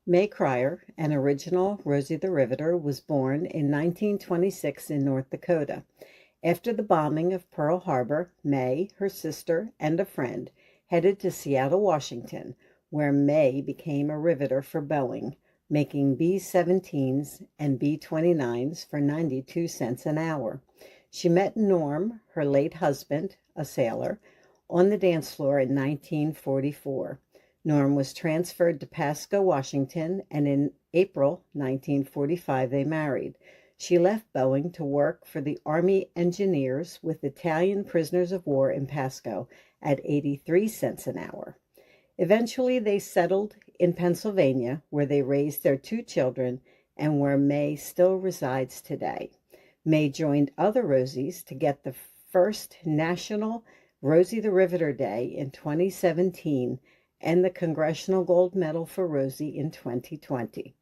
Mae Krier, an original Rosie the Riveter, was born in 1926 in North Dakota. After the bombing of Pearl Harbor, Mae, her sister, and a friend headed to Seattle, Washington, where Mae became a riveter for Boeing, making B-17s and B-29s for 92 cents an hour. She met Norm, her late husband, a sailor, on the dance floor in 1944. Norm was transferred to Pasco, Washington, and in April 1945 they married. She left Boeing to work for the Army Engineers with Italian prisoners of war in Pasco at 83 cents an hour. Eventually they settled in Pennsylvania, where they raised their two children and where Mae still resides today. Mae joined other Rosies to get the first National Rosie the Riveter Day in 2017 and the Congressional Gold Medal for Rosie in 2020.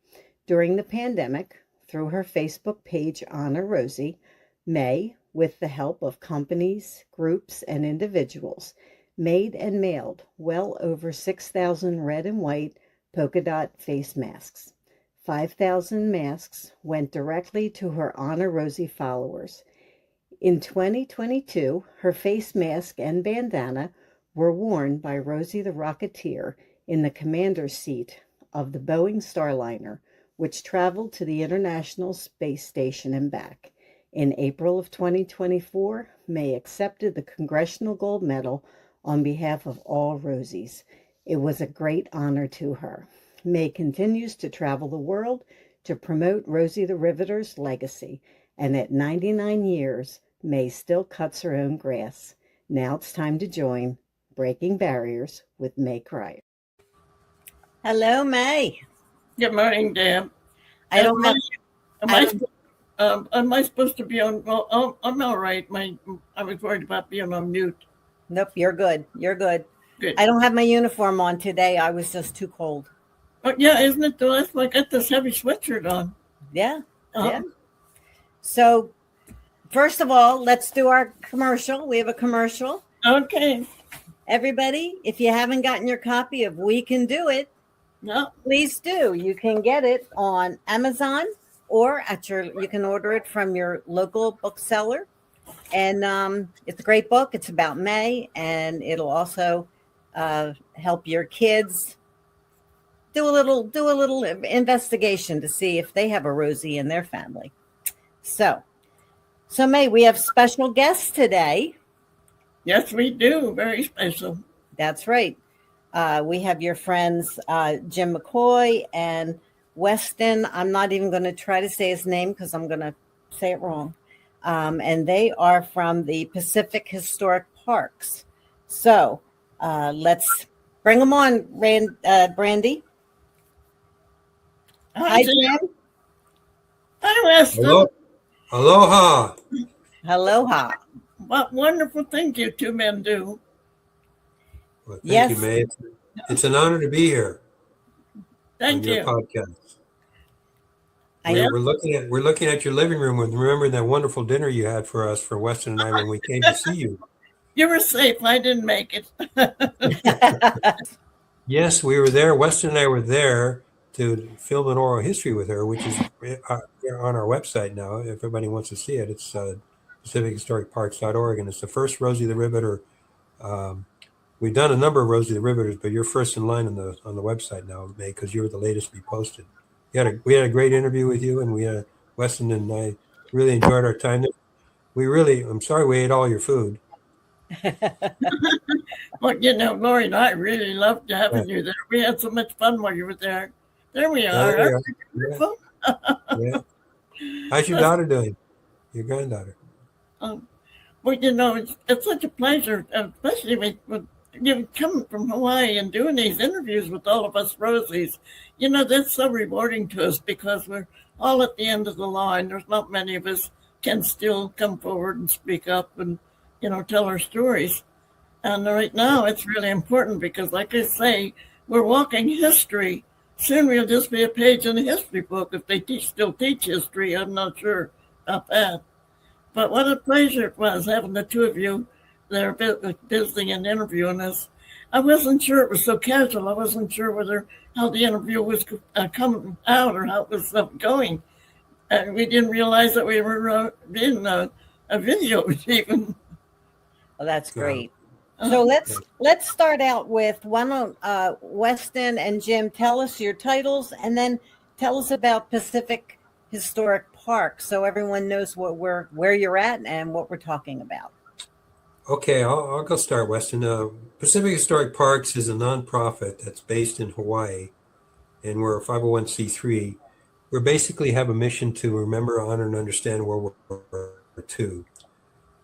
During the pandemic, through her Facebook page Honor Rosie, Mae, with the help of companies, groups, and individuals, made and mailed well over 6,000 red and white polka dot face masks. 5,000 masks went directly to her Honor Rosie followers. In 2022, her face mask and bandana were worn by Rosie the Rocketeer in the commander's seat of the Boeing Starliner, which traveled to the International Space Station and back. In April of 2024, Mae accepted the Congressional Gold Medal on behalf of all Rosies. It was a great honor to her. Mae continues to travel the world to promote Rosie the Riveter's legacy, and at 99 years, Mae still cuts her own grass. Now it's time to join Breaking Barriers with Mae Krier. Hello, Mae. Good morning, Deb. I don't have. Am I supposed to be on? Well, I'm all right. I was worried about being on mute. Nope, you're good. You're good. Good. I don't have my uniform on today. I was just too cold. Oh, yeah, isn't it the last one? I got this heavy sweatshirt on. Yeah. Yeah. So, first of all, let's do our commercial. We have a commercial. Okay. Everybody, if you haven't gotten your copy of We Can Do It, No. please do. You can get it on Amazon or you can order it from your local bookseller. And it's a great book. It's about Mae, and it'll also help your kids do a little investigation to see if they have a Rosie in their family. So Mae, we have special guests today. Yes, we do. Very special. That's right. We have your friends, Jim McCoy and Westin. I'm not even going to try to say his name because I'm going to say it wrong. And they are from the Pacific Historic Parks. So let's bring them on, Brandy. Hi, Jim. Hi, Westin. Hello. Aloha. Aloha. What wonderful things you two men do. Well, thank Yes. you, Mae. It's an honor to be here. Thank on your you. podcast. I We're looking at your living room and remembering that wonderful dinner you had for us for Weston and I when we came to see you. You were safe. I didn't make it. Yes, we were there. Weston and I were there to film an oral history with her, which is on our website now. If everybody wants to see it, it's PacificHistoricParks.org, and it's the first Rosie the Riveter. We've done a number of Rosie the Riveters, but you're first in line on the website now, Mae, because you were the latest to be posted. We had a great interview with you, and Weston and I really enjoyed our time there. I'm sorry we ate all your food. Well, Lori and I really loved having you there. We had so much fun while you were there. There we are. There we are. Yeah. How's your daughter doing? Your granddaughter? Well, it's such a pleasure, especially with you coming from Hawaii and doing these interviews with all of us Rosies. That's so rewarding to us because we're all at the end of the line. There's not many of us can still come forward and speak up and, tell our stories. And right now it's really important because, like I say, we're walking history. Soon we'll just be a page in a history book if they still teach history. I'm not sure about that. But what a pleasure it was having the two of you there visiting and interviewing us. I wasn't sure it was so casual. I wasn't sure whether how the interview was coming out or how it was going. And we didn't realize that we were in a video even. Well, that's great. So let's start out with Westin and Jim. Tell us your titles, and then tell us about Pacific Historic Park, so everyone knows where you're at and what we're talking about. Okay, I'll go start, Westin. Pacific Historic Parks is a nonprofit that's based in Hawaii, and we're a 501c3. We basically have a mission to remember, honor, and understand World War II.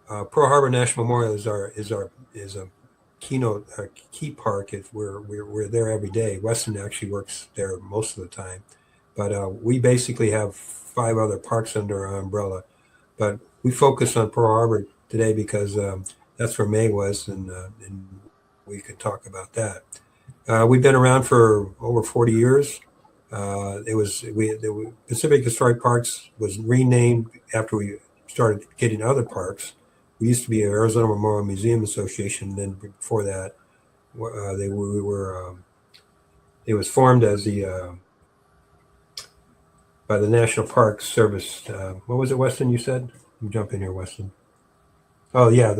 Pearl Harbor National Memorial is a key park. We're there every day. Westin actually works there most of the time, but we basically have 5 other parks under our umbrella. But we focus on Pearl Harbor today because that's where Mae was, and we could talk about that. We've been around for over 40 years. The Pacific Historic Parks was renamed after we started getting other parks. We used to be Arizona Memorial Museum Association. Then before that, it was formed as by the National Park Service. What was it, Westin? You said? You jump in here, Westin. Oh yeah,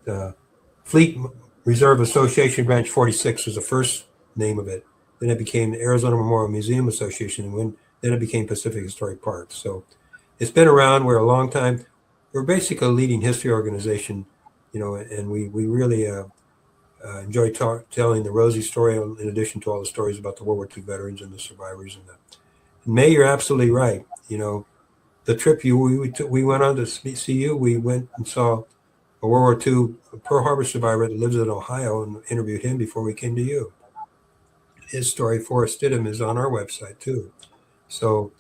the Fleet Reserve Association Branch 46 was the first name of it. Then it became the Arizona Memorial Museum Association, and then it became Pacific Historic Parks. So it's been around. We're a long time. We're basically a leading history organization, and we really enjoy telling the Rosie story in addition to all the stories about the World War II veterans and the survivors. And Mae, you're absolutely right. The trip we went on to see you, we went and saw a World War II Pearl Harbor survivor that lives in Ohio and interviewed him before we came to you. His story, Forrest Stidham, is on our website too. So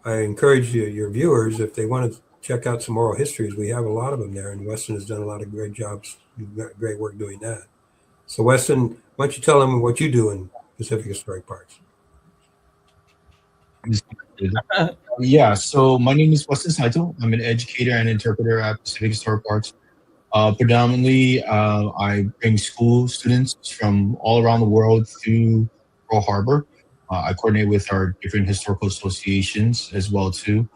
I encourage your viewers, if they want to check out some oral histories, we have a lot of them there, and Westin has done a lot of great jobs, great work doing that. So Westin, why don't you tell them what you do in Pacific Historic Parks? Yeah, so my name is Westin Saito. I'm an educator and interpreter at Pacific Historic Parks. Predominantly, I bring school students from all around the world to Pearl Harbor. I coordinate with our different historical associations as well too.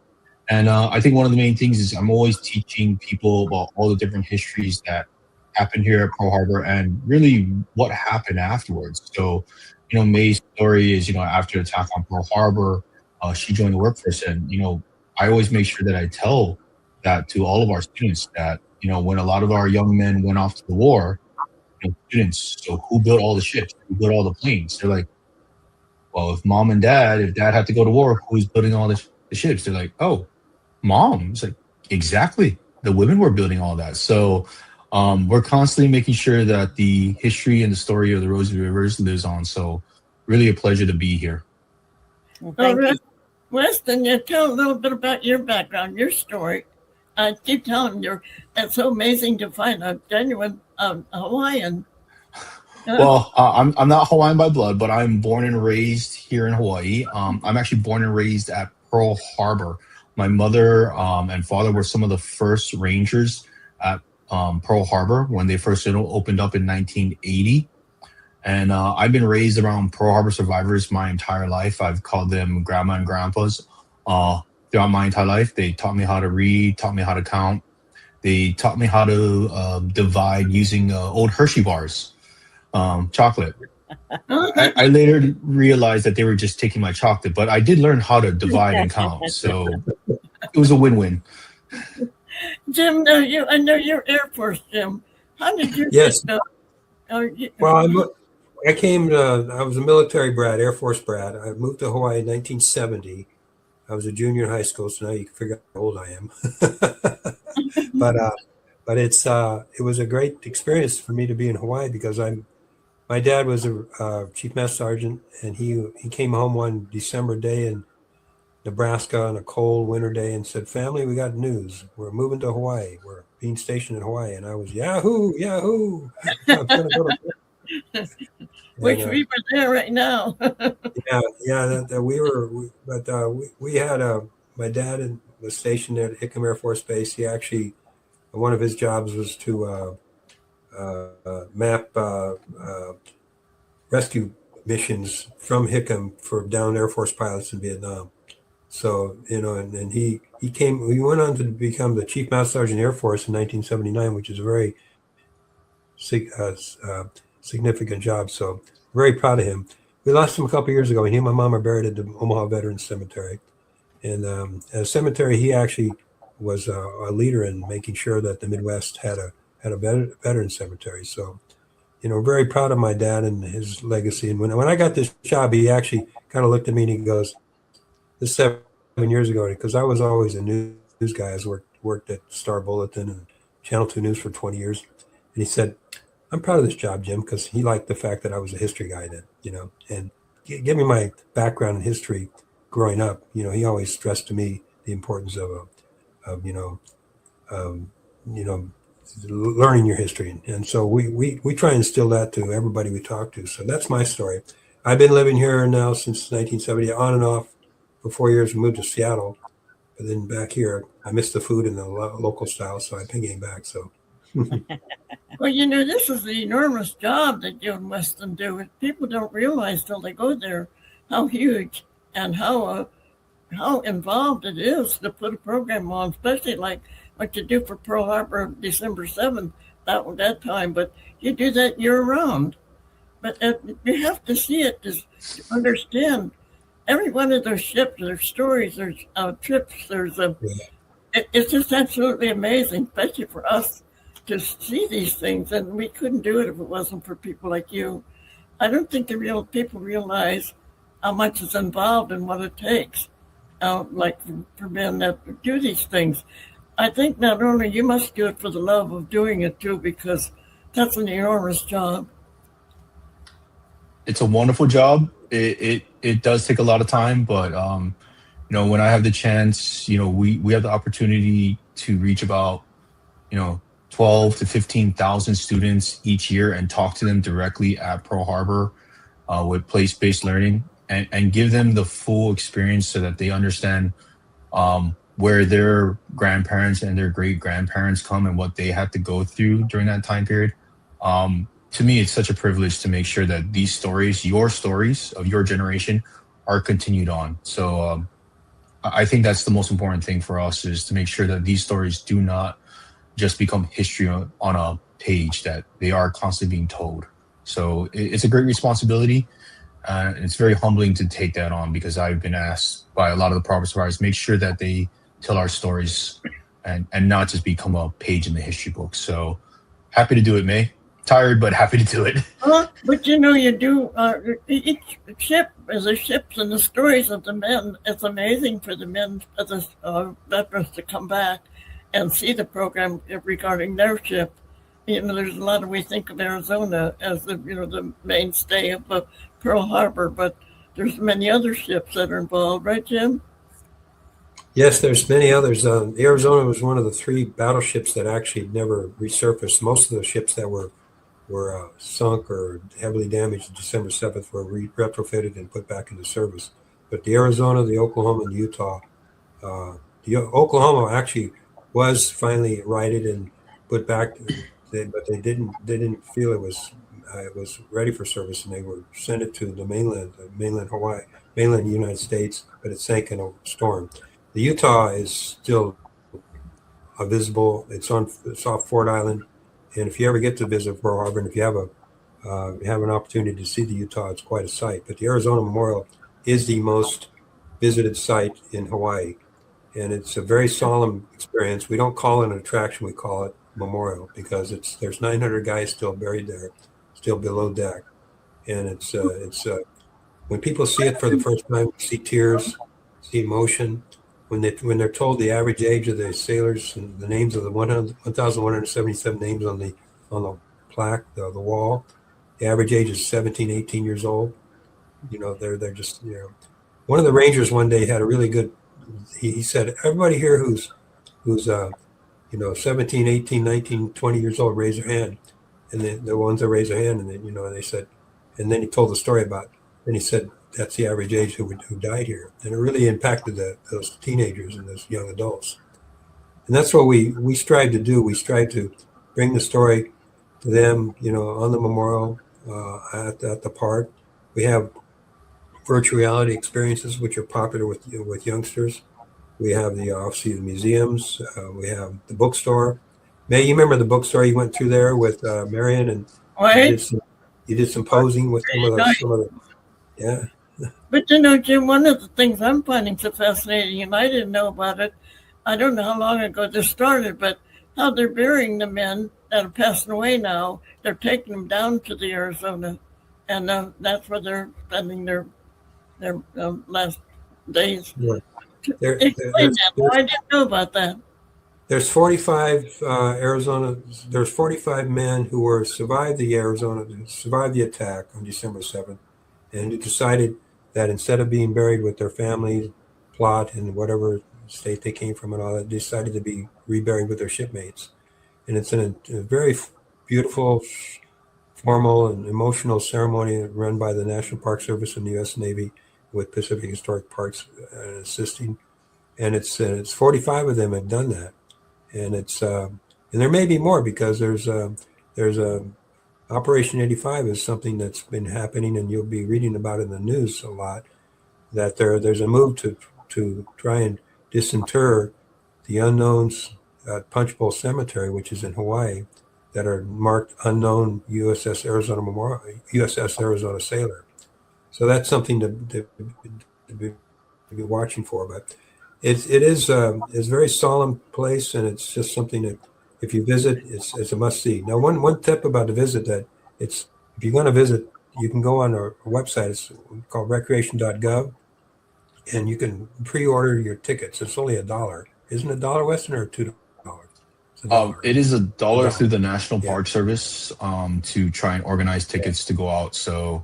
And I think one of the main things is I'm always teaching people about all the different histories that happened here at Pearl Harbor and really what happened afterwards. So, Mae's story is, after the attack on Pearl Harbor, she joined the workforce. And, I always make sure that I tell that to all of our students that, when a lot of our young men went off to the war, students, so who built all the ships? Who built all the planes? They're like, well, if dad had to go to war, who's building all the ships? They're like, oh, mom. It's like, exactly. The women were building all that. So we're constantly making sure that the history and the story of the Rosie Rivers lives on. So really a pleasure to be here. Well, thank you. Westin, you tell a little bit about your background, your story. I keep telling you, it's so amazing to find a genuine Hawaiian. Well, I'm not Hawaiian by blood, but I'm born and raised here in Hawaii. I'm actually born and raised at Pearl Harbor. My mother and father were some of the first Rangers at Pearl Harbor when they first opened up in 1980. And I've been raised around Pearl Harbor survivors my entire life. I've called them grandma and grandpas throughout my entire life. They taught me how to read, taught me how to count. They taught me how to divide using old Hershey bars, chocolate. I later realized that they were just taking my chocolate, but I did learn how to divide and count. So it was a win-win. Jim, I know you're Air Force, Jim. How did you Yes. Well, I came. I was a military brat, Air Force brat. I moved to Hawaii in 1970. I was a junior in high school, so now you can figure out how old I am. but it was a great experience for me to be in Hawaii because my dad was a chief master sergeant, and he came home one December day in Nebraska on a cold winter day and said, "Family, we got news. We're moving to Hawaii. We're being stationed in Hawaii." And I was, Yahoo! I'm gonna go to which we were there right now. We had my dad was stationed at Hickam Air Force Base. He actually, one of his jobs was to map rescue missions from Hickam for downed Air Force pilots in Vietnam. So, and he went on to become the Chief Master Sergeant Air Force in 1979, which is a very significant job. So, very proud of him. We lost him a couple years ago, and he and my mom are buried at the Omaha Veterans Cemetery. And at a cemetery, he actually was a leader in making sure that the Midwest had a veteran cemetery. So, very proud of my dad and his legacy. And when I got this job, he actually kind of looked at me and he goes, "This 7 years ago," because I was always a news guy. I worked at Star Bulletin and Channel 2 News for 20 years. And he said, "I'm proud of this job, Jim," because he liked the fact that I was a history guy then, and give me my background in history growing up. He always stressed to me the importance of learning your history. And so we try and instill that to everybody we talk to. So that's my story. I've been living here now since 1970, on and off. For 4 years, we moved to Seattle, but then back here, I missed the food and the local style, so I've been getting back. So, well, this is an enormous job that you and Westin do. People don't realize till they go there how huge and how involved it is to put a program on, especially like what you do for Pearl Harbor, December 7th, that time. But you do that year round. But you have to see it to understand. Every one of those ships, there's stories, there's trips, it's just absolutely amazing, especially for us to see these things. And we couldn't do it if it wasn't for people like you. I don't think the people realize how much is involved in what it takes, like for men that do these things. I think not only you must do it for the love of doing it too, because that's an enormous job. It's a wonderful job. It does take a lot of time, but when I have the chance, we have the opportunity to reach about 12 to 15,000 students each year and talk to them directly at Pearl Harbor with place-based learning and give them the full experience so that they understand where their grandparents and their great-grandparents come and what they had to go through during that time period. To me, it's such a privilege to make sure that these stories, your stories of your generation, are continued on. So I think that's the most important thing for us, is to make sure that these stories do not just become history on a page, that they are constantly being told. So it's a great responsibility. It's very humbling to take that on, because I've been asked by a lot of the property providers, make sure that they tell our stories and not just become a page in the history book. So happy to do it, Mae. Tired, but happy to do it. But you do, each ship is a ship, and the stories of the men, it's amazing for the men, the veterans, to come back and see the program regarding their ship. There's a lot we think of Arizona as the mainstay of Pearl Harbor, but there's many other ships that are involved, right, Jim? Yes, there's many others. Arizona was one of the 3 battleships that actually never resurfaced. Most of the ships that were sunk or heavily damaged December 7th were retrofitted and put back into service. But the Arizona, the Oklahoma, and the Utah, the Oklahoma actually was finally righted and put back, but they didn't feel it was ready for service, and they were sent it to the mainland Hawaii, mainland United States, but it sank in a storm. The Utah is still visible. It's off Ford Island. And if you ever get to visit Pearl Harbor, and if you have an opportunity to see the Utah, it's quite a sight. But the Arizona Memorial is the most visited site in Hawaii, and it's a very solemn experience. We don't call it an attraction; we call it memorial, because there's 900 guys still buried there, still below deck, and it's when people see it for the first time, see tears, see emotion. When they're told the average age of the sailors and the names of the 1,177 names on the plaque, the wall, the average age is 17, 18 years old. They're just, one of the Rangers one day had a really good, he said, everybody here who's 17, 18, 19, 20 years old, raise their hand. And the ones that raise their hand, and then, and they said, and then he told the story about, and he said, that's the average age who died here. And it really impacted those teenagers and those young adults. And that's what we strive to do. We strive to bring the story to them, on the memorial, at the park. We have virtual reality experiences, which are popular with youngsters. We have obviously the museums. We have the bookstore. May, you remember the bookstore you went through there with Marion, and you Right? did some posing with some of the yeah. But Jim, one of the things I'm finding so fascinating, and I didn't know about it, I don't know how long ago this started, but how they're burying the men that are passing away now. They're taking them down to the Arizona, and that's where they're spending their last days. Yeah. Explain that. I didn't know about that. There's 45 Arizona. There's 45 men who survived the attack on December 7th, and who decided that instead of being buried with their families, plot in whatever state they came from and all that, decided to be reburied with their shipmates. And it's a very beautiful, formal, and emotional ceremony run by the National Park Service and the U.S. Navy, with Pacific Historic Parks assisting. And it's 45 of them have done that, and and there may be more, because there's Operation 85 is something that's been happening, and you'll be reading about it in the news a lot. That there's a move to try and disinter the unknowns at Punch Bowl Cemetery, which is in Hawaii, that are marked unknown USS Arizona sailor. So that's something to be watching for. But it is a very solemn place, and it's just something that if you visit, it's a must see. Now, one tip about the visit, that if you're going to visit, you can go on our website. It's called recreation.gov, and you can pre-order your tickets. It's only $1. Isn't it $1, Westin, or $2? It is $1 through the National Park Service to try and organize tickets to go out. So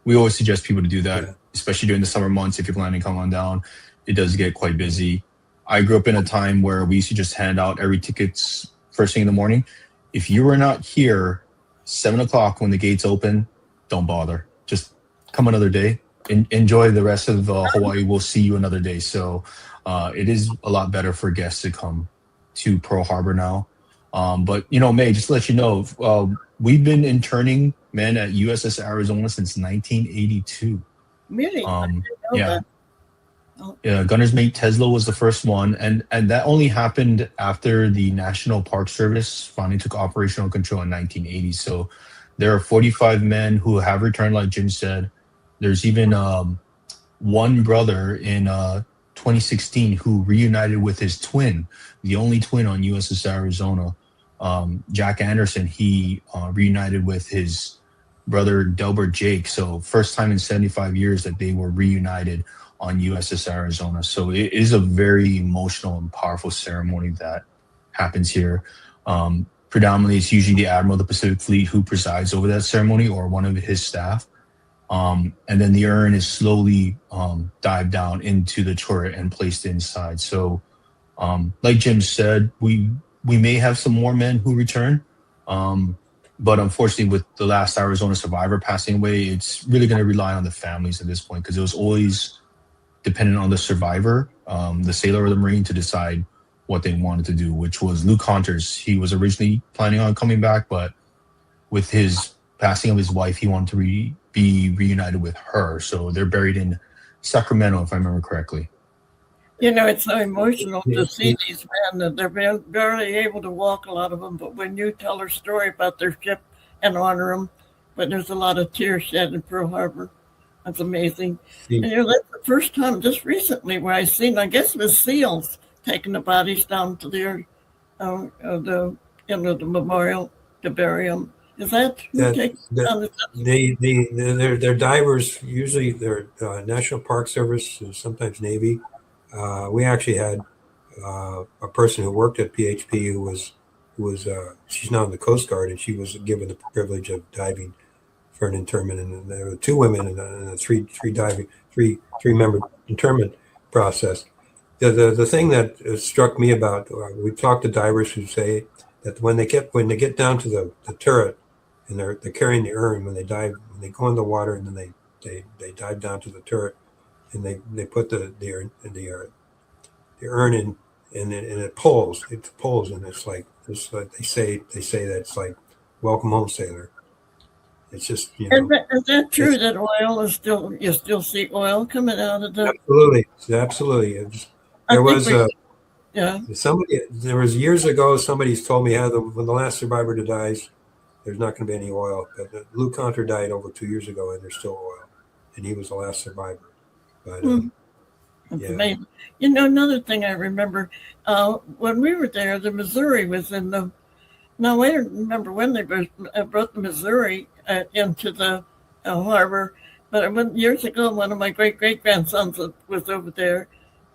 we always suggest people to do that, especially during the summer months. If you're planning to come on down, it does get quite busy. I grew up in a time where we used to just hand out every tickets first thing in the morning. If you were not here 7 o'clock when the gates open, don't bother. Just come another day. Enjoy the rest of Hawaii. We'll see you another day. So it is a lot better for guests to come to Pearl Harbor now. But, Mae, just to let you know, we've been interning men at USS Arizona since 1982. Really? Yeah. Yeah, Gunner's Mate Tesla was the first one, and that only happened after the National Park Service finally took operational control in 1980. So there are 45 men who have returned, like Jim said. There's even one brother in 2016 who reunited with his twin, the only twin on USS Arizona, Jack Anderson. He reunited with his brother Delbert Jake. So first time in 75 years that they were reunited on USS Arizona. So it is a very emotional and powerful ceremony that happens here. Predominantly, it's usually the Admiral of the Pacific Fleet who presides over that ceremony, or one of his staff. And then the urn is slowly dived down into the turret and placed inside. So like Jim said, we may have some more men who return. But unfortunately, with the last Arizona survivor passing away, it's really going to rely on the families at this point, because it was always dependent on the survivor, the sailor or the Marine, to decide what they wanted to do, which was Luke Haunters. He was originally planning on coming back, but with his passing of his wife, he wanted to be reunited with her. So they're buried in Sacramento, if I remember correctly. It's so emotional to see these men that they're barely able to walk, a lot of them. But when you tell their story about their ship and honor them, but there's a lot of tears shed in Pearl Harbor. That's amazing. And that's the first time just recently where I seen, I guess it was SEALs taking the bodies down to the memorial to bury them. Is that who takes down they're divers, usually they're National Park Service, sometimes Navy. We actually had a person who worked at PHP who was she's now in the Coast Guard, and she was given the privilege of diving for an interment, and there were 2 women in a three-member interment process. The thing that struck me about, we talked to divers who say that when they get down to the turret, and they're carrying the urn, when they go in the water, and then they dive down to the turret, and they put the urn in, and it pulls, and it's like they say that it's like, welcome home, sailor. It's just, Is that true that oil is still, you still see oil coming out of the? Absolutely. Absolutely. I There think was yeah. there was years ago, somebody's told me when the last survivor dies, there's not going to be any oil. But Lou Conter died over 2 years ago, and there's still oil, and he was the last survivor. But That's amazing. Another thing I remember, when we were there, the Missouri was in the. Now I don't remember when they brought the Missouri into the harbor, but years ago, one of my great grandsons was over there,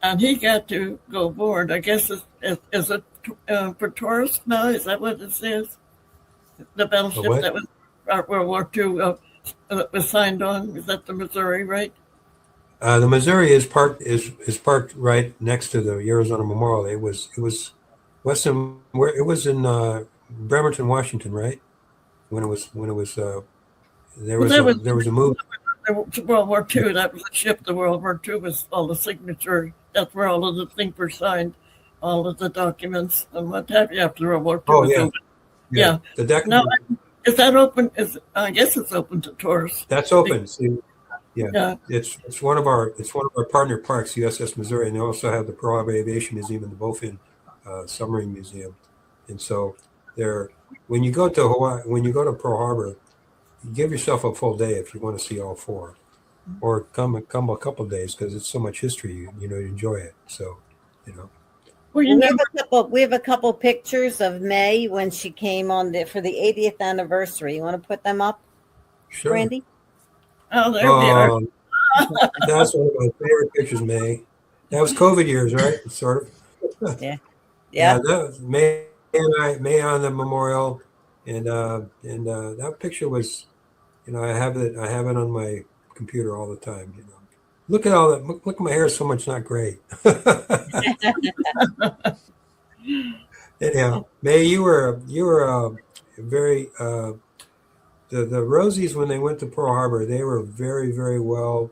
and he got to go aboard. I guess is it for tourists now? Is that what it says? The battleship that was World War II was signed on. Is that the Missouri, right? The Missouri is parked right next to the Arizona Memorial. It was Westin, where it was in Bremerton, Washington, right? When it was there was a move. World War II. That was a ship. The World War II was all the signature. That's where all of the things were signed, all of the documents and what have you after World War II. Oh, was yeah. over. Yeah. The deck. Now, is that open? I guess it's open to tourists. That's open. Yeah. It's one of our partner parks, USS Missouri, and they also have the Pearl Harbor Aviation Museum and the Bowfin Submarine Museum. And so when you go to Hawaii, when you go to Pearl Harbor, you give yourself a full day if you want to see all four, or come a couple of days because it's so much history. You enjoy it. So, Well, we have a couple pictures of Mae when she came on for the 80th anniversary. You want to put them up, sure. Brandy? Oh, there we are. That's one of my favorite pictures, Mae. That was COVID years, right? Sort of. Yeah. That was Mae on the memorial, and that picture was, I have it on my computer all the time. Look at all that. Look, my hair is so much not gray. Anyhow, Mae, you were very the Rosies, when they went to Pearl Harbor, they were very, very well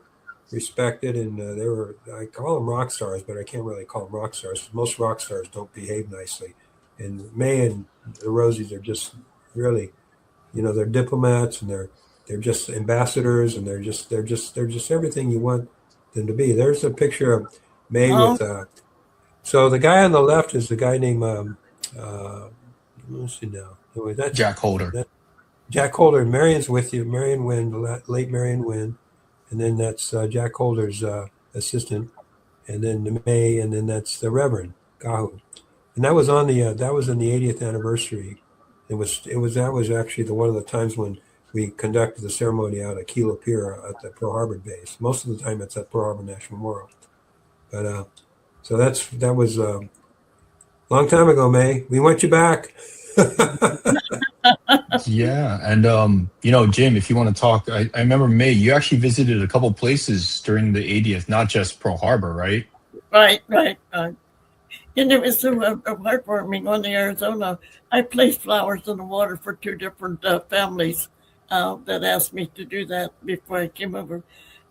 respected, and I call them rock stars, but I can't really call them rock stars. Most rock stars don't behave nicely, and Mae and the Rosies are just really, they're diplomats, and they're just ambassadors, and they're just everything you want them to be. There's a picture of Mae with. So the guy on the left is the guy named let's see now. Anyway, that's Jack Holder. Jack Holder. Marion's with you. Marion Wynn, the late Marion Wynn, and then that's Jack Holder's assistant, and then the Mae, and then that's the Reverend Gahu, and that was on the that was in the 80th anniversary. That was actually one of the times when we conducted the ceremony out at Kilo Pier at the Pearl Harbor base. Most of the time it's at Pearl Harbor National Memorial, but so that was a long time ago, Mae. We want you back. Yeah, and Jim, if you want to talk, I remember, Mae, you actually visited a couple places during the 80th, not just Pearl Harbor, right? Right. And it was so heartwarming on the Arizona. I placed flowers in the water for two different families that asked me to do that before I came over.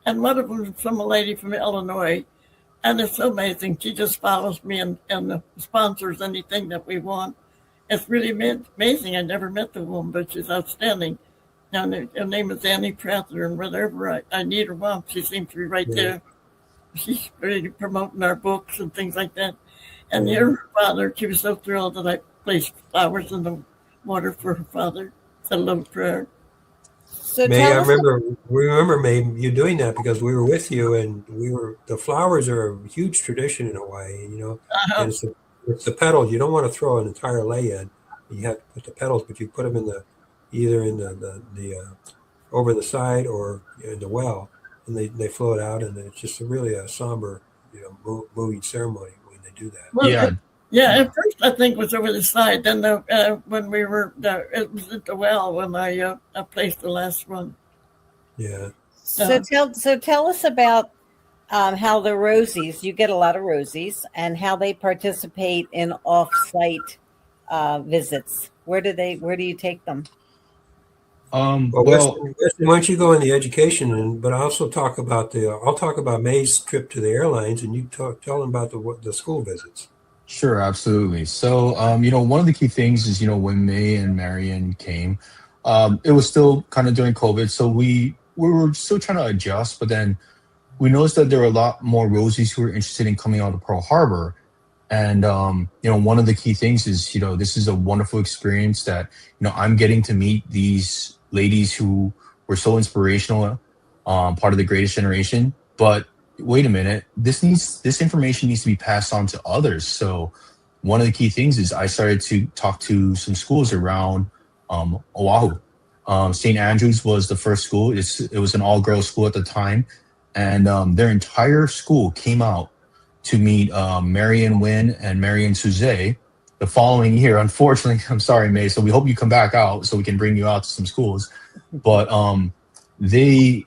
And one of them was from a lady from Illinois. And it's so amazing. She just follows me and sponsors anything that we want. It's really amazing. I never met the woman, but she's outstanding. Now, her name is Annie Prather, and wherever I need her mom, she seems to be right there. She's really promoting our books and things like that. And her father, she was so thrilled that I placed flowers in the water for her father. Said a little prayer. So Mae, we remember, Mae, you doing that because we were with you, and the flowers are a huge tradition in Hawaii, and it's the petals. You don't want to throw an entire lei in. You have to put the petals, but you put them either in the over the side or in the well, and they float out, and it's just really a somber, moving ceremony when they do that. Well, yeah. At first, I think it was over the side. Then when we were there, it was at the well when I placed the last one. Yeah. So tell us about how the Rosies, you get a lot of Rosies, and how they participate in off-site visits. Where do you take them? Why don't you go in the education, but also talk about I'll talk about Mae's trip to the airlines, and you tell them about the school visits. Sure, absolutely. So, one of the key things is, when Mae and Marion came, It was still kind of during COVID, so we were still trying to adjust. But then we noticed that there were a lot more Rosies who were interested in coming out of Pearl Harbor. And one of the key things is, this is a wonderful experience that, I'm getting to meet these ladies who were so inspirational, part of the greatest generation. But wait a minute, this information needs to be passed on to others. So one of the key things is I started to talk to some schools around Oahu. St. Andrews was the first school. It was an all-girls school at the time, and their entire school came out to meet Marion Wynn and Marion Suze the following year. Unfortunately, I'm sorry, Mae. So we hope you come back out so we can bring you out to some schools. But they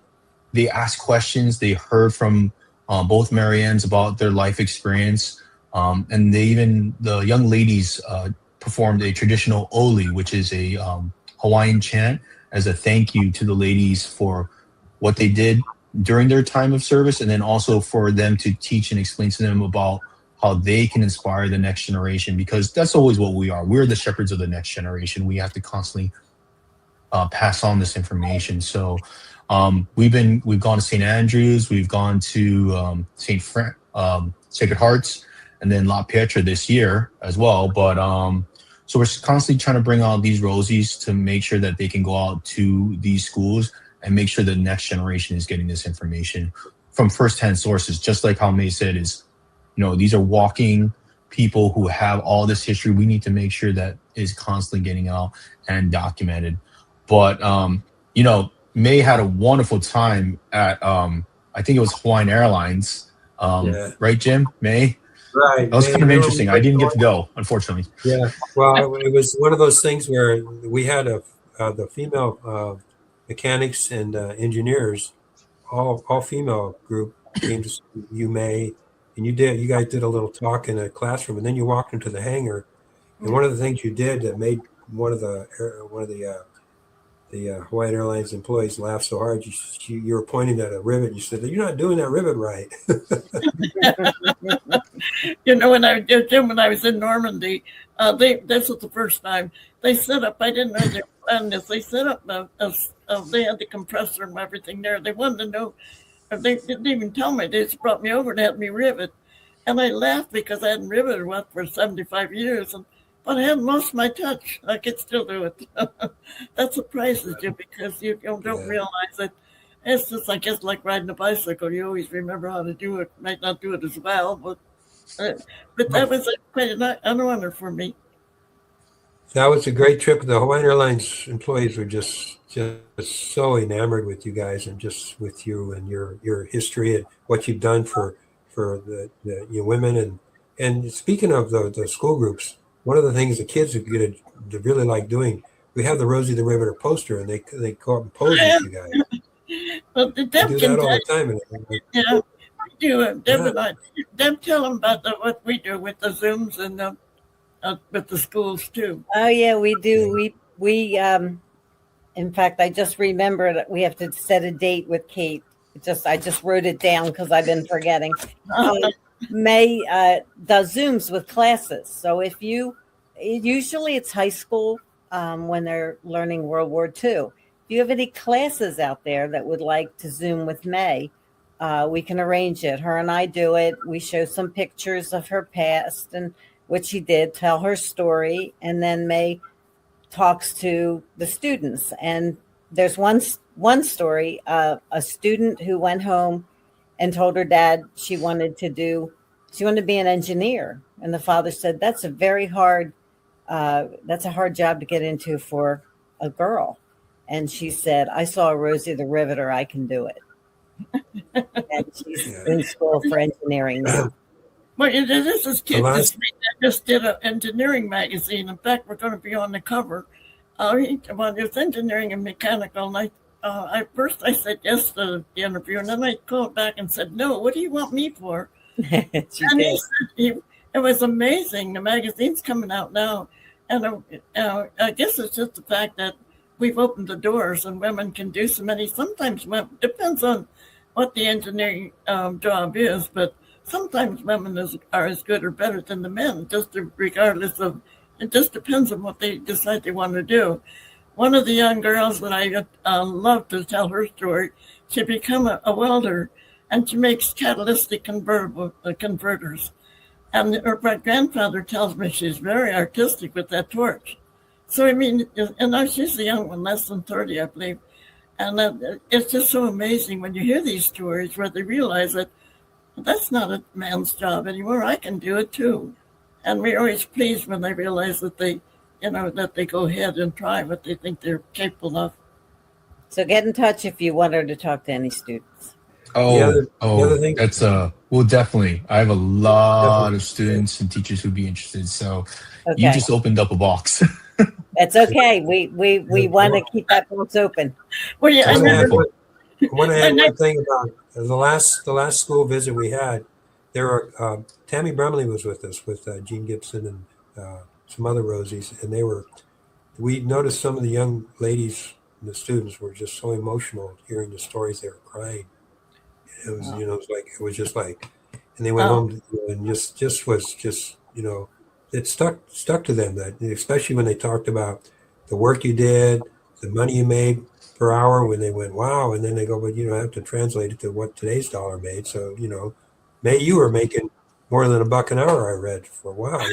asked questions. They heard from both Mariannes about their life experience, and the young ladies performed a traditional oli, which is a Hawaiian chant as a thank you to the ladies for what they did during their time of service, and then also for them to teach and explain to them about how they can inspire the next generation, because that's always what we are. We're the shepherds of the next generation. We have to constantly pass on this information. So we've gone to St. Andrews, we've gone to Sacred Hearts, and then La Pietra this year as well. But so we're constantly trying to bring out these Rosies to make sure that they can go out to these schools and make sure the next generation is getting this information from firsthand sources. Just like how Mae said, these are walking people who have all this history. We need to make sure that is constantly getting out and documented. But Mae had a wonderful time at I think it was Hawaiian Airlines, right, Jim? Mae? Right. That was kind of interesting. I didn't get to go, unfortunately. Yeah. Well, it was one of those things where we had the female mechanics and engineers, all female group came to you, Mae, and you guys did a little talk in a classroom, and then you walked into the hangar. And one of the things you did that made one of the Hawaiian Airlines employees laugh so hard, you were pointing at a rivet. You said, "You're not doing that rivet right." When I was in Normandy, this was the first time they set up. I didn't know they were planning this. They set up they had the compressor and everything there. They wanted to know. They didn't even tell me. They just brought me over and had me rivet. And I laughed because I hadn't riveted one for 75 years. But I hadn't lost my touch. I could still do it. That surprises you because you don't realize that. It's just, I guess, like riding a bicycle. You always remember how to do it. Might not do it as well, but that was quite an honor for me. That was a great trip. The Hawaiian Airlines employees were just so enamored with you guys and just with you and your history and what you've done for the women. And speaking of the school groups, one of the things the kids are going to really like doing, we have the Rosie the Riveter poster, and they go up and pose with you guys. Well, Deb do that all the time. Yeah, we do it. Deb and I. Deb, tell them about what we do with the Zooms and with the schools too. Oh yeah, we do. We in fact, I just remembered we have to set a date with Kate. I just wrote it down because I've been forgetting. Mae does Zooms with classes. So usually it's high school when they're learning World War II. If you have any classes out there that would like to Zoom with Mae, we can arrange it. Her and I do it. We show some pictures of her past and what she did, tell her story, and then Mae talks to the students. And there's one story, a student who went home and told her dad she wanted to be an engineer. And the father said, that's a hard job to get into for a girl. And she said, I saw Rosie the Riveter, I can do it. And she's in school for engineering now. Well, this is kids this week. I just did an engineering magazine. In fact, we're going to be on the cover. It's engineering and mechanical. And I said yes to the interview, and then I called back and said, no, what do you want me for? And he said, it was amazing. The magazine's coming out now. And I guess it's just the fact that we've opened the doors and women can do so many. Sometimes depends on what the engineering job is, but sometimes women are as good or better than the men, regardless of, it just depends on what they decide they want to do. one of the young girls that I love to tell her story, she became a welder, and she makes catalytic converters. And her grandfather tells me she's very artistic with that torch. So, I mean, and now she's a young one, less than 30, I believe. And it's just so amazing when you hear these stories where they realize that that's not a man's job anymore. I can do it too. And we're always pleased when they realize that that they go ahead and try what they think they're capable of. So get in touch if you want her to talk to any students. The other thing, that's well, definitely. I have a lot of students and teachers who'd be interested. So you just opened up a box. That's okay. We want to keep that box open. Well, yeah, I want to add one thing about the last school visit we had. There were Tammy Brumley was with us with Gene Gibson and some other Rosies, and we noticed some of the young ladies and the students were just so emotional hearing the stories. They were crying. It was, it was just like, and they went home and it stuck to them, that especially when they talked about the work you did, the money you made per hour, when they went, wow. And then they go, but I have to translate it to what today's dollar made. So, Mae, you were making more than $1 an hour, I read, for a while.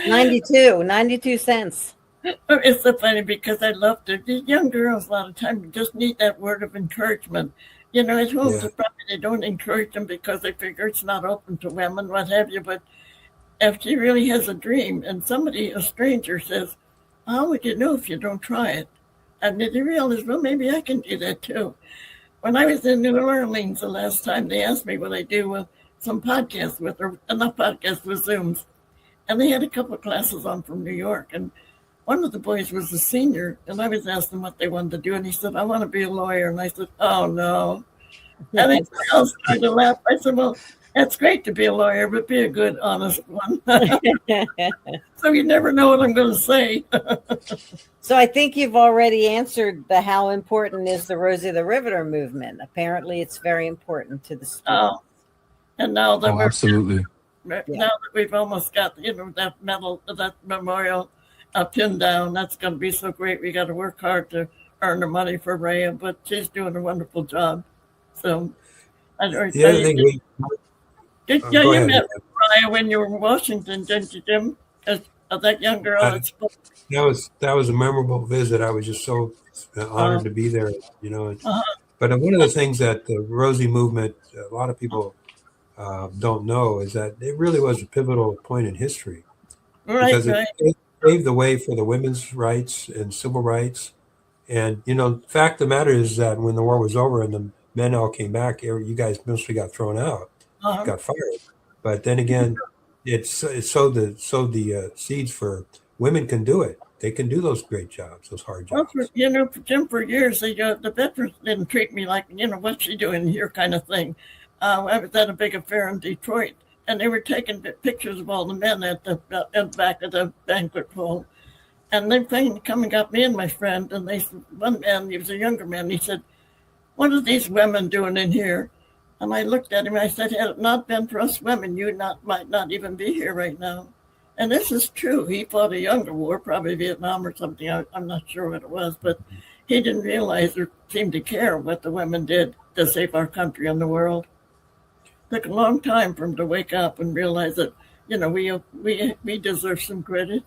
92 cents. It's so funny because I love it. These young girls a lot of times just need that word of encouragement. At home, probably they don't encourage them because they figure it's not open to women, what have you. But if she really has a dream and a stranger says, how would you know if you don't try it? And they realize, well, maybe I can do that too. When I was in New Orleans the last time, they asked me what I do with some podcasts with Zooms. And they had a couple of classes on from New York. And one of the boys was a senior, and I was asking what they wanted to do. And he said, I want to be a lawyer. And I said, oh, no. And they all started to laugh. I said, well, it's great to be a lawyer, but be a good, honest one. So you never know what I'm going to say. So I think you've already answered how important is the Rosie the Riveter movement. Apparently, it's very important to the students. And now that absolutely. Now that we've almost got that medal, that memorial pinned down, that's going to be so great. We got to work hard to earn the money for Rhea, but she's doing a wonderful job. So the other thing you met Rhea when you were in Washington, didn't you, Jim? That young girl that spoke. That was a memorable visit. I was just so honored to be there, But one of the things that the Rosie movement, a lot of people don't know, is that it really was a pivotal point in history. Because it paved the way for the women's rights and civil rights. And, the fact of the matter is that when the war was over and the men all came back, you guys mostly got thrown out, got fired. But then again, it sowed the seeds for women can do it. They can do those great jobs, those hard jobs. Well, Jim, for years, the veterans didn't treat me like, what's she doing here kind of thing. I was at a big affair in Detroit, and they were taking pictures of all the men at the back of the banquet hall. And they come and got me and my friend, and they said, one man, he was a younger man, he said, what are these women doing in here? And I looked at him, and I said, had it not been for us women, you might not even be here right now. And this is true. He fought a younger war, probably Vietnam or something. I'm not sure what it was, but he didn't realize or seem to care what the women did to save our country and the world. It took a long time for him to wake up and realize that, we deserve some credit.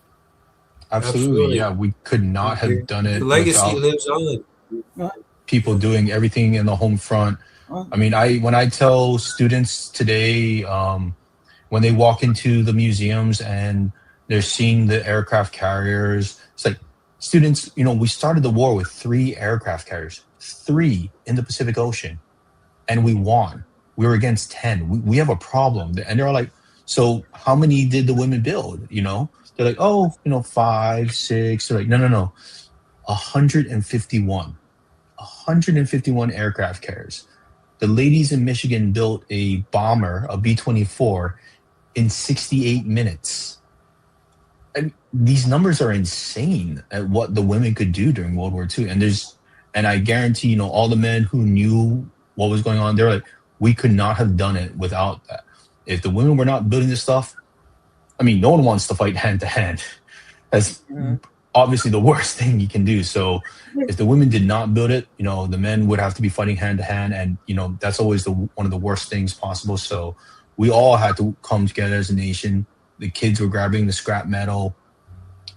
Absolutely. Yeah, we could not have done it. The legacy lives on. People doing everything in the home front. I mean, when I tell students today, when they walk into the museums and they're seeing the aircraft carriers, it's like, students, we started the war with 3 aircraft carriers, 3 in the Pacific Ocean, and we won. We were against 10. We have a problem. And they're like, so how many did the women build? They're like, 5, 6. They're like, no. 151. 151 aircraft carriers. The ladies in Michigan built a bomber, a B-24, in 68 minutes. And these numbers are insane at what the women could do during World War II. And I guarantee, all the men who knew what was going on, they're like, we could not have done it without that. If the women were not building this stuff, no one wants to fight hand to hand. As obviously the worst thing you can do. So if the women did not build it, the men would have to be fighting hand to hand, and that's always one of the worst things possible. So we all had to come together as a nation. The kids were grabbing the scrap metal.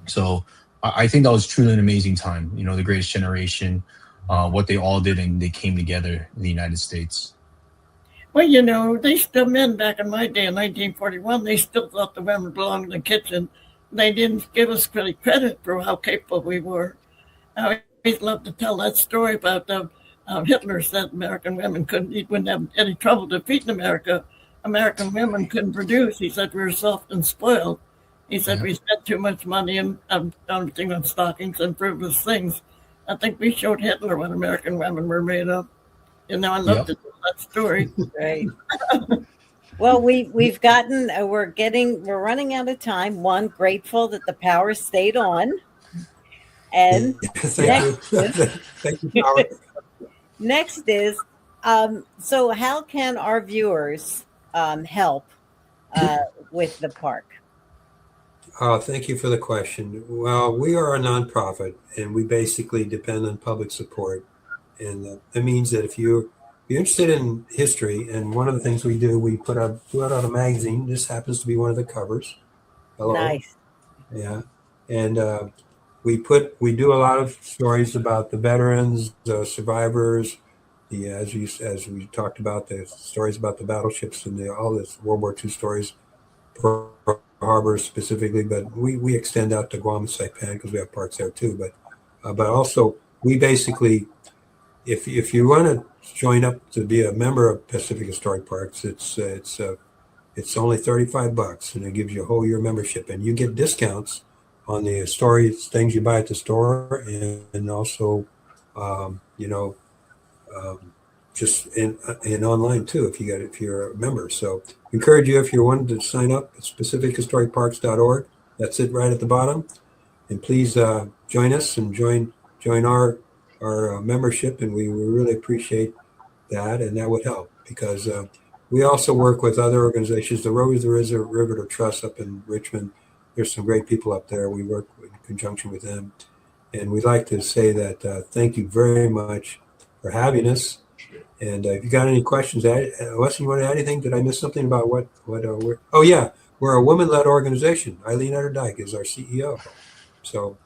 So I think that was truly an amazing time. The greatest generation, what they all did, and they came together in the United States. Well, the men back in my day in 1941, they still thought the women belonged in the kitchen. They didn't give us really credit for how capable we were. I always love to tell that story about Hitler said American women wouldn't have any trouble defeating America. American women couldn't produce. He said we were soft and spoiled. He said we spent too much money on stockings and frivolous things. I think we showed Hitler what American women were made of. I love to tell that story. Right. Well, we're running out of time. One, grateful that the power stayed on. And Thank you, Power. Next is, so how can our viewers help with the park? Thank you for the question. Well, we are a nonprofit, and we basically depend on public support. And that means that if you're interested in history, and one of the things we do, we put out a magazine. This happens to be one of the covers. Hello. Nice. Yeah. And we do a lot of stories about the veterans, the survivors, as we talked about, the stories about the battleships and all this World War II stories, Pearl Harbor specifically, but we extend out to Guam and Saipan because we have parks there too. But also we basically, if you want to join up to be a member of Pacific Historic Parks, it's only $35, and it gives you a whole year membership, and you get discounts on the things you buy at the store, and also just in online too if you're a member. So encourage you, if you wanted to sign up, it's pacifichistoricparks.org. That's it right at the bottom, and please join us and join our membership, and we really appreciate that, and that would help because we also work with other organizations, the Rosie the Riveter Trust up in Richmond. There's some great people up there. We work in conjunction with them, and we'd like to say that thank you very much for having us. And if you got any questions, Westin, you want to add anything? Did I miss something about what we're? Oh yeah, we're a women-led organization. Eileen Etterdyke is our CEO. So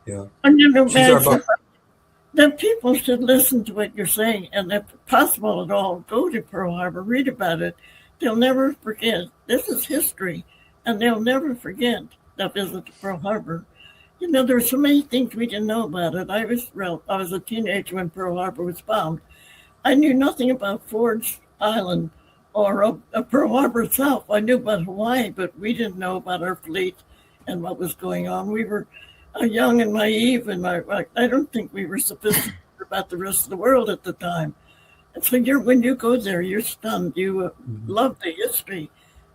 yeah, she's our boss. Then people should listen to what you're saying, and if possible at all, go to Pearl Harbor, read about it. They'll never forget. This is history, and they'll never forget that visit to Pearl Harbor. There were so many things we didn't know about it. I was a teenager when Pearl Harbor was bombed. I knew nothing about Ford's Island or Pearl Harbor itself. I knew about Hawaii, but we didn't know about our fleet and what was going on. We were young and naive, and I don't think we were sophisticated about the rest of the world at the time. And so when you go there, you're stunned. You love the history,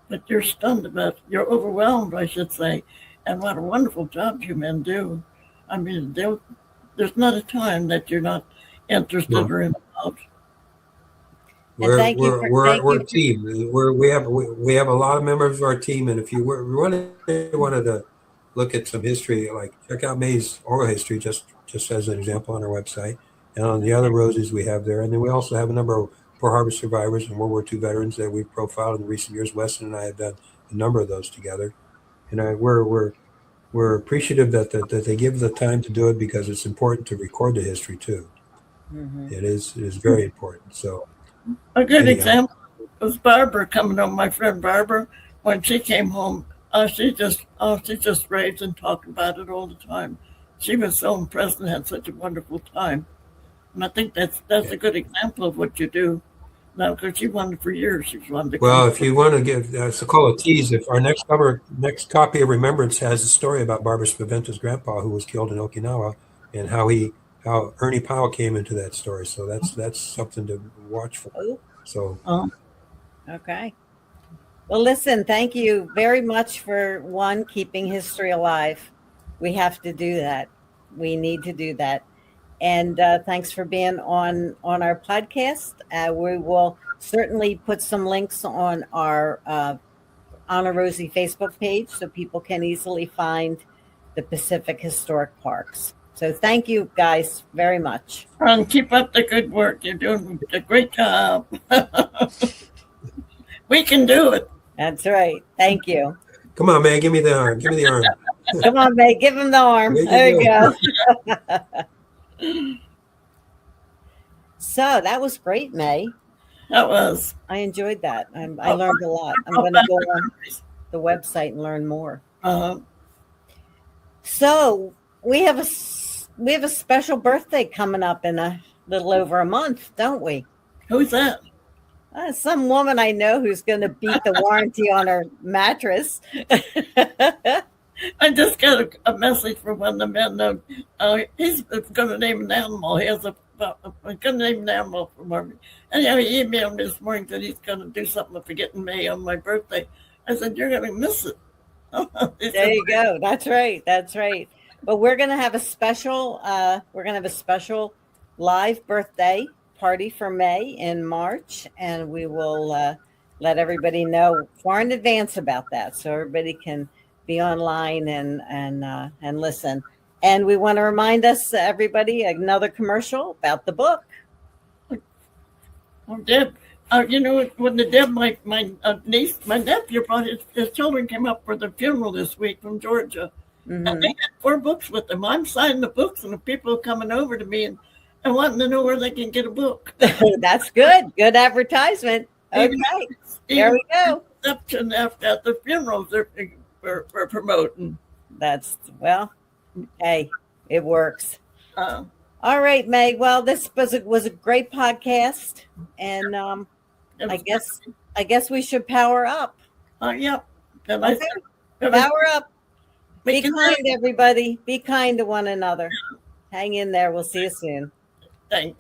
but you're you're overwhelmed, I should say. And what a wonderful job you men do. I mean, there's not a time that you're not interested or involved. We're a team. We have a lot of members of our team, and if you wanted to look at some history, like check out Mae's oral history, just as an example, on our website, and on the other roses we have there. And then we also have a number of Pearl Harbor survivors and World War II veterans that we've profiled in recent years. Westin and I have done a number of those together, and we're appreciative that they give the time to do it because it's important to record the history too. Mm-hmm. It is very important. So a good example was Barbara coming home. My friend Barbara, when she came home, she just raved and talked about it all the time. She was so impressed and had such a wonderful time. And I think that's a good example of what you do. Now, because she wanted for years, she's wanted to. Well, if you want to give, it's a call a tease. If our next copy of Remembrance has a story about Barbara Spaventa's grandpa who was killed in Okinawa, and how Ernie Powell came into that story. So that's something to watch for. So. Okay. Well, listen, thank you very much for keeping history alive. We have to do that. We need to do that. And thanks for being on our podcast. We will certainly put some links on our Honor Rosie Facebook page so people can easily find the Pacific Historic Parks. So thank you guys very much. And keep up the good work. You're doing a great job. We can do it. That's right. Thank you. Come on, Mae, give me the arm. Give me the arm. Come on, Mae, give him the arm. There you go. So that was great, Mae. That was. I enjoyed that. I learned a lot. I'm going to go on the website and learn more. So we have a special birthday coming up in a little over a month, don't we? Who's that? Some woman I know who's going to beat the warranty on her mattress. I just got a message from one of the men. He's going to name an animal. He has going to name an animal for me. Anyhow, he emailed me this morning that he's going to do something for getting Mae on my birthday. I said, you're going to miss it. There you go. That's right. That's right. But we're going to have a special. Live birthday party for Mae in March, and we will let everybody know far in advance about that, so everybody can be online and listen. And we want to remind everybody another commercial about the book. Oh, Deb, when the Deb, my niece, my nephew brought his children came up for the funeral this week from Georgia, and they had 4 books with them. I'm signing the books, and the people are coming over to me and wanting to know where they can get a book. That's good. Good advertisement. Okay, there we go. Exception after at the funerals we're promoting. Hey, it works. All right, Mae. Well, this was a great podcast, and I guess we should power up. Yep. Okay. Power up. Be kind, everybody. Be kind to one another. Hang in there. We'll see you soon. Thanks.